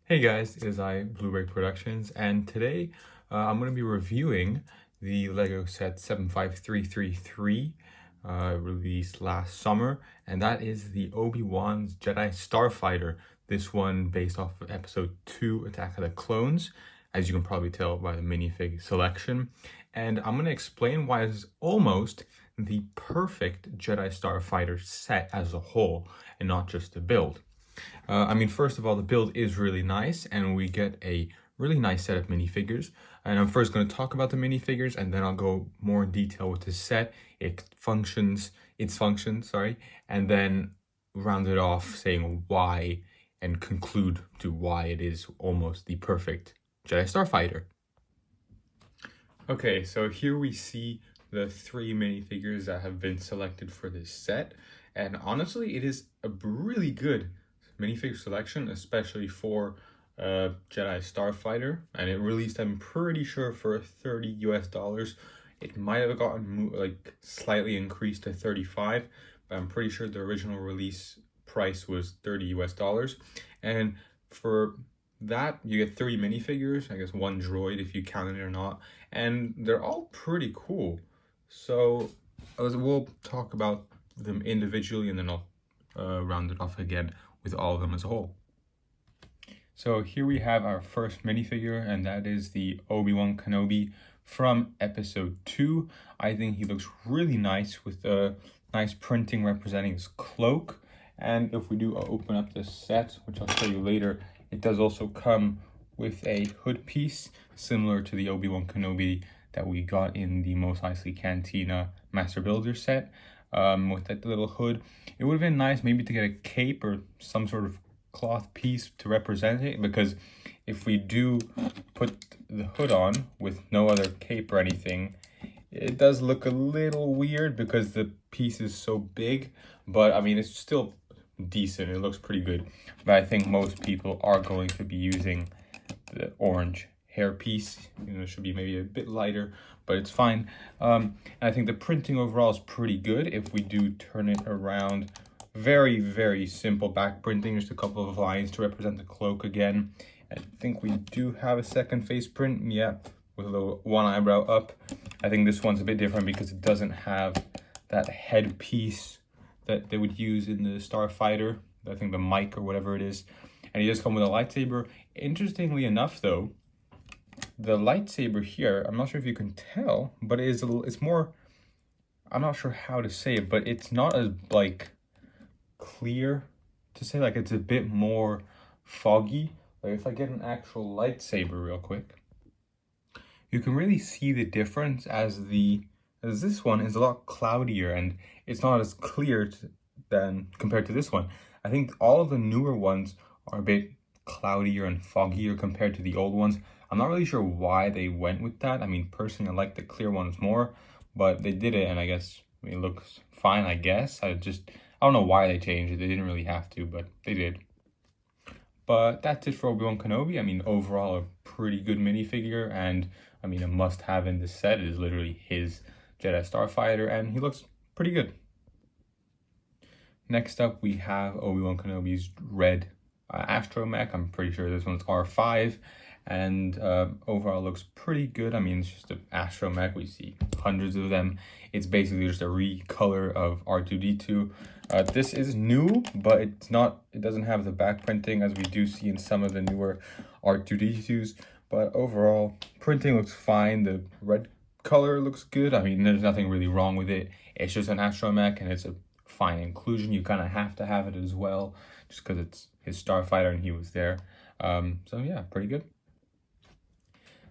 Hey guys, it is I, Blu-ray Productions, and today I'm going to be reviewing the Lego set 75333 released last summer, and that is the Obi-Wan's Jedi Starfighter. This one based off of Episode 2, Attack of the Clones, as you can probably tell by the minifig selection. And I'm going to explain why it's almost the perfect Jedi Starfighter set as a whole, and not just the build. First of all, the build is really nice, and we get a really nice set of minifigures. And I'm first going to talk about the minifigures, and then I'll go more in detail with the set, its functions, and then round it off saying why and conclude to why it is almost the perfect Jedi Starfighter. Okay, so here we see the 3 minifigures that have been selected for this set, and honestly, it is a really good minifig selection, especially for Jedi Starfighter, and it released, I'm pretty sure, for $30 US. It might have gotten slightly increased to 35, but I'm pretty sure the original release price was $30 US. And for that, you get 3 minifigures, I guess 1 droid if you count it or not, and they're all pretty cool. So we'll talk about them individually, and then I'll round it off again with all of them as a whole. So here we have our first minifigure, and that is the Obi-Wan Kenobi from Episode 2. I think he looks really nice with a nice printing representing his cloak. And if we do open up this set, which I'll show you later, it does also come with a hood piece similar to the Obi-Wan Kenobi that we got in the Mos Eisley Cantina Master Builder set. With that little hood, it would have been nice maybe to get a cape or some sort of cloth piece to represent it, because if we do put the hood on with no other cape or anything, it does look a little weird because the piece is so big. But I mean, it's still decent, it looks pretty good. But I think most people are going to be using the orange hair piece. It should be maybe a bit lighter, but it's fine. And I think the printing overall is pretty good. If we do turn it around, very, very simple back printing, just a couple of lines to represent the cloak again. I think we do have a second face print, yeah, with a little one eyebrow up. I think this one's a bit different because it doesn't have that head piece that they would use in the Starfighter, I think the mic or whatever it is. And he does come with a lightsaber. Interestingly enough though, the lightsaber here, I'm not sure if you can tell, but it's more, I'm not sure how to say it, but it's not as clear to say, it's a bit more foggy. If I get an actual lightsaber real quick, you can really see the difference as this one is a lot cloudier and it's not as clear than compared to this one. I think all of the newer ones are a bit cloudier and foggier compared to the old ones. I'm not really sure why they went with that. I mean, personally, I like the clear ones more, but they did it, and I guess it looks fine, I guess. I don't know why they changed it. They didn't really have to, but they did. But that's it for Obi-Wan Kenobi. I mean, overall, a pretty good minifigure, and I mean, a must-have in this set. It is literally his Jedi Starfighter, and he looks pretty good. Next up, we have Obi-Wan Kenobi's red astromech. I'm pretty sure this one's R5, and overall looks pretty good. I mean, it's just an astromech. We see hundreds of them. It's basically just a recolor of R2-D2. This is new, but it doesn't have the back printing as we do see in some of the newer R2-D2s. But overall, printing looks fine. The red color looks good. I mean, there's nothing really wrong with it. It's just an astromech, and it's a fine inclusion. You kind of have to have it as well, just because it's his Starfighter and he was there. So yeah, pretty good.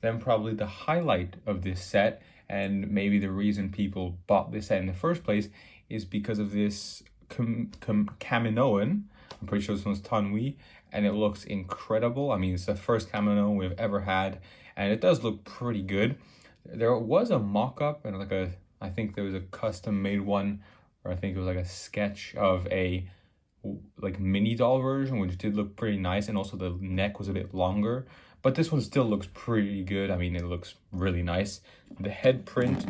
Then probably the highlight of this set, and maybe the reason people bought this set in the first place, is because of this Kaminoan. I'm pretty sure this one's Tanwi, and it looks incredible. I mean, it's the first Kaminoan we've ever had, and it does look pretty good. There was a mock-up and I think there was a custom-made one, or I think it was a sketch of a mini doll version, which did look pretty nice, and also the neck was a bit longer. But this one still looks pretty good. I mean, it looks really nice. The head print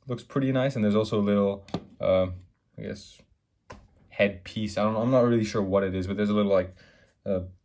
looks pretty nice, and there's also a little, I guess, head piece. I'm not really sure what it is, but there's a little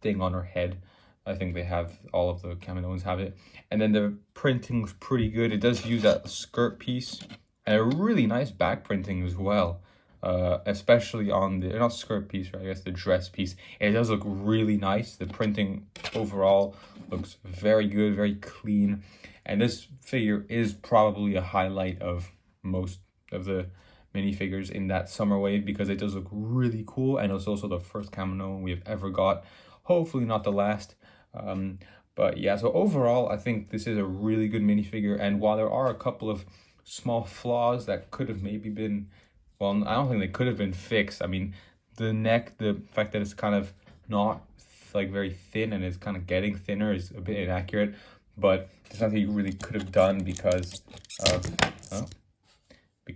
thing on her head. I think they have, all of the Kaminoans have it. And then the printing's pretty good. It does use that skirt piece and a really nice back printing as well. Especially on the, not skirt piece, right? I guess the dress piece. It does look really nice. The printing overall looks very good, very clean. And this figure is probably a highlight of most of the minifigures in that summer wave because it does look really cool. And it's also the first Kamino we have ever got. Hopefully not the last. But yeah, so overall, I think this is a really good minifigure. And while there are a couple of small flaws that could have maybe been, well, I don't think they could have been fixed. I mean, the neck, the fact that it's kind of not like very thin and it's kind of getting thinner is a bit inaccurate. But there's nothing you really could have done because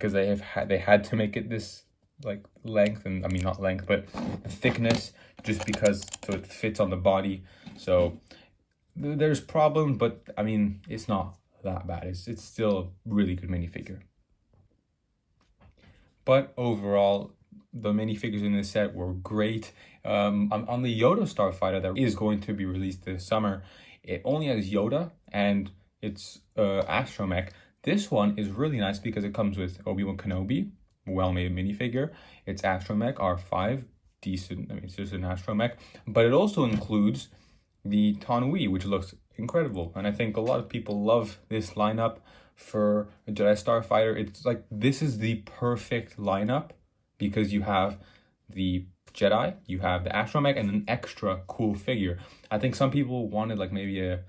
they had to make it this like length, and I mean not length but thickness, just because so it fits on the body. So there's problem, but I mean it's not that bad. It's still a really good minifigure. But overall, the minifigures in this set were great. On the Yoda Starfighter that is going to be released this summer, it only has Yoda and it's astromech. This one is really nice because it comes with Obi-Wan Kenobi, well-made minifigure. It's astromech R5, decent. I mean, it's just an astromech, but it also includes the Tanui, which looks incredible. And I think a lot of people love this lineup for a Jedi Starfighter. It's like, this is the perfect lineup because you have the Jedi, you have the astromech, and an extra cool figure. I think some people wanted like maybe a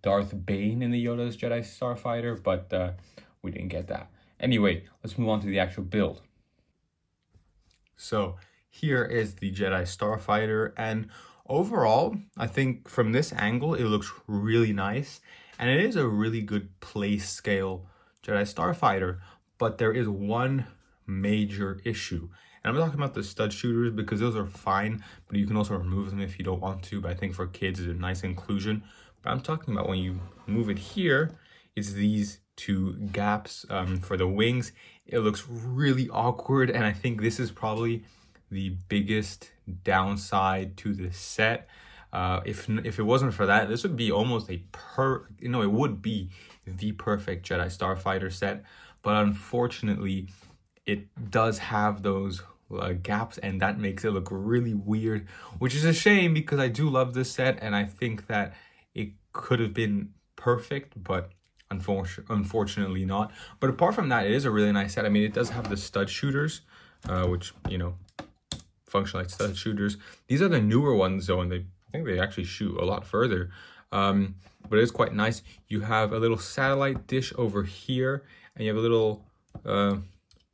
Darth Bane in the Yoda's Jedi Starfighter, but we didn't get that. Anyway, let's move on to the actual build. So here is the Jedi Starfighter, and overall, I think from this angle, it looks really nice, and it is a really good place scale Jedi Starfighter, but there is one major issue. And I'm talking about the stud shooters because those are fine, but you can also remove them if you don't want to. But I think for kids, it's a nice inclusion. But I'm talking about when you move it here, it's these two gaps for the wings. It looks really awkward, and I think this is probably the biggest downside to this set. If it wasn't for that, this would be almost it would be the perfect Jedi Starfighter set. But unfortunately, it does have those gaps, and that makes it look really weird, which is a shame because I do love this set and I think that it could have been perfect, but unfortunately not. But apart from that, it is a really nice set. I mean, it does have the stud shooters, which, you know, function like stud shooters. These are the newer ones though, and I think they actually shoot a lot further. But it is quite nice. You have a little satellite dish over here, and you have a little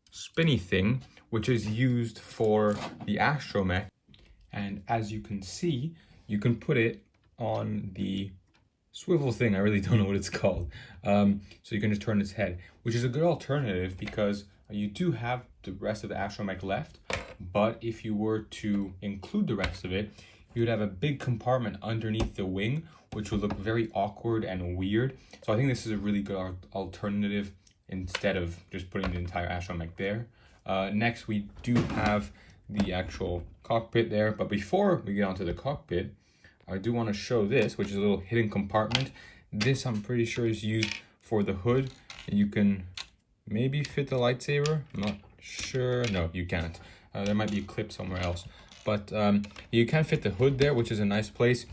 spinny thing, which is used for the astromech. And as you can see, you can put it on the swivel thing. I really don't know what it's called. So you can just turn its head, which is a good alternative because you do have the rest of the astromech left. But if you were to include the rest of it, you would have a big compartment underneath the wing, which would look very awkward and weird. So I think this is a really good alternative instead of just putting the entire astromech there. Next, we do have the actual cockpit there. But before we get onto the cockpit, I do want to show this, which is a little hidden compartment. This, I'm pretty sure, is used for the hood. And you can maybe fit the lightsaber. I'm not sure. No, you can't. There might be a clip somewhere else. But you can fit the hood there, which is a nice place.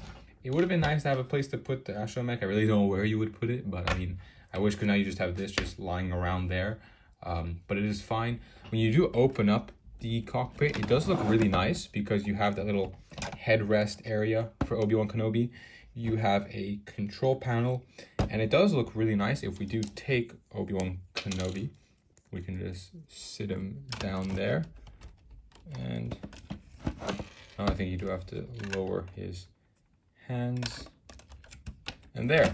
It would have been nice to have a place to put the astromech. I really don't know where you would put it, but I mean, I wish now you just have this just lying around there. But it is fine. When you do open up the cockpit, it does look really nice because you have that little headrest area for Obi-Wan Kenobi. You have a control panel, and it does look really nice. If we do take Obi-Wan Kenobi, we can just sit him down there. And I think you do have to lower his hands. And there.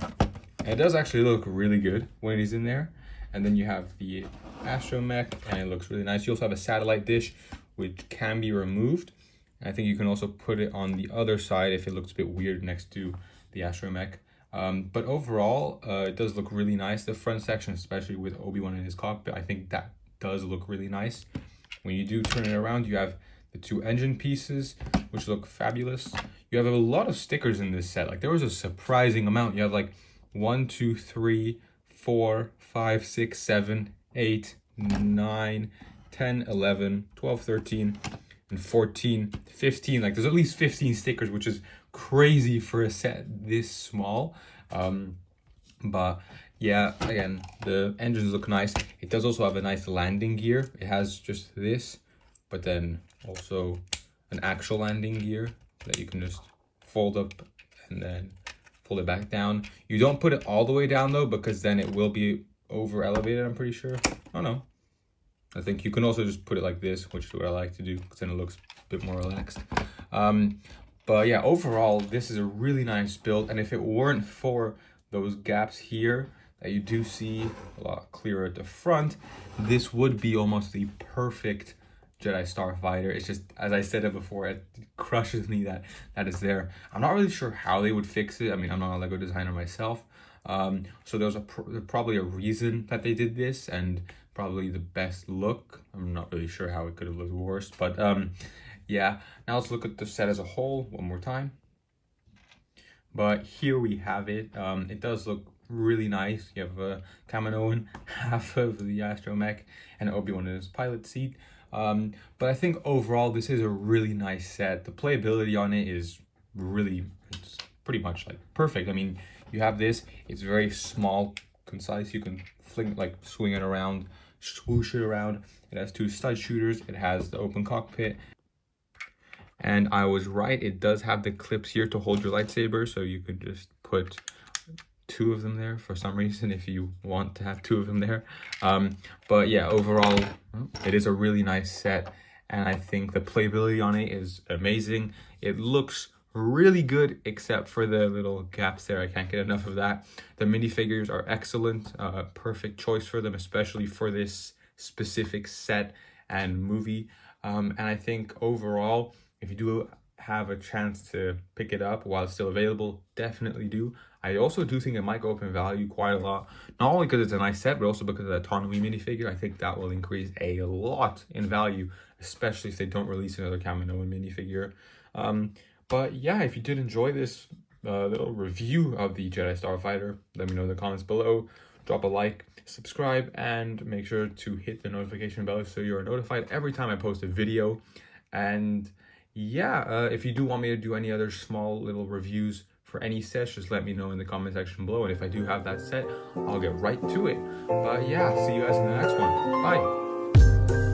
And it does actually look really good when he's in there. And then you have the astromech, and it looks really nice. You also have a satellite dish, which can be removed. And I think you can also put it on the other side if it looks a bit weird next to the astromech. But overall, it does look really nice. The front section, especially with Obi-Wan in his cockpit, I think that does look really nice. When you do turn it around, you have the two engine pieces, which look fabulous. you have a lot of stickers in this set. Like there was a surprising amount. You have like 1, 2, 3, 4, 5, 6, 7, 8, 9, 10, 11, 12, 13, and 14, 15. Like there's at least 15 stickers, which is crazy for a set this small. But yeah, again, the engines look nice. It does also have a nice landing gear. It has just this, but then also an actual landing gear that you can just fold up and then fold it back down. You don't put it all the way down though, because then it will be over elevated, I'm pretty sure. Oh no. I think you can also just put it like this, which is what I like to do, because then it looks a bit more relaxed. But yeah, overall, this is a really nice build. And if it weren't for those gaps here that you do see a lot clearer at the front, this would be almost the perfect Jedi Starfighter. It's just, as I said it before, it crushes me that is there. I'm not really sure how they would fix it. I mean, I'm not a Lego designer myself. So there's probably a reason that they did this, and probably the best look. I'm not really sure how it could have looked worse, but yeah. Now let's look at the set as a whole one more time. But here we have it. It does look really nice. You have Kaminoan, half of the astromech, and Obi-Wan in his pilot seat. But I think overall this is a really nice set. The playability on it is really, it's pretty much like perfect. I mean, you have this, it's very small, concise. You can swing it around, swoosh it around. It has 2 stud shooters. It has the open cockpit. And I was right, it does have the clips here to hold your lightsaber, so you could just put 2 of them there for some reason if you want to have 2 of them there. But yeah, overall, it is a really nice set, and I think the playability on it is amazing. It looks really good, except for the little gaps there. I can't get enough of that. The minifigures are excellent, perfect choice for them, especially for this specific set and movie. And I think overall, if you do have a chance to pick it up while it's still available, definitely do. I also do think it might go up in value quite a lot, not only because it's a nice set, but also because of the autonomy minifigure. I think that will increase a lot in value, especially if they don't release another Kaminoan minifigure. But yeah, if you did enjoy this little review of the Jedi Starfighter, let me know in the comments below. Drop a like, subscribe, and make sure to hit the notification bell so you're notified every time I post a video. And yeah, if you do want me to do any other small little reviews for any sets, just let me know in the comment section below. And if I do have that set, I'll get right to it. But yeah, see you guys in the next one. Bye.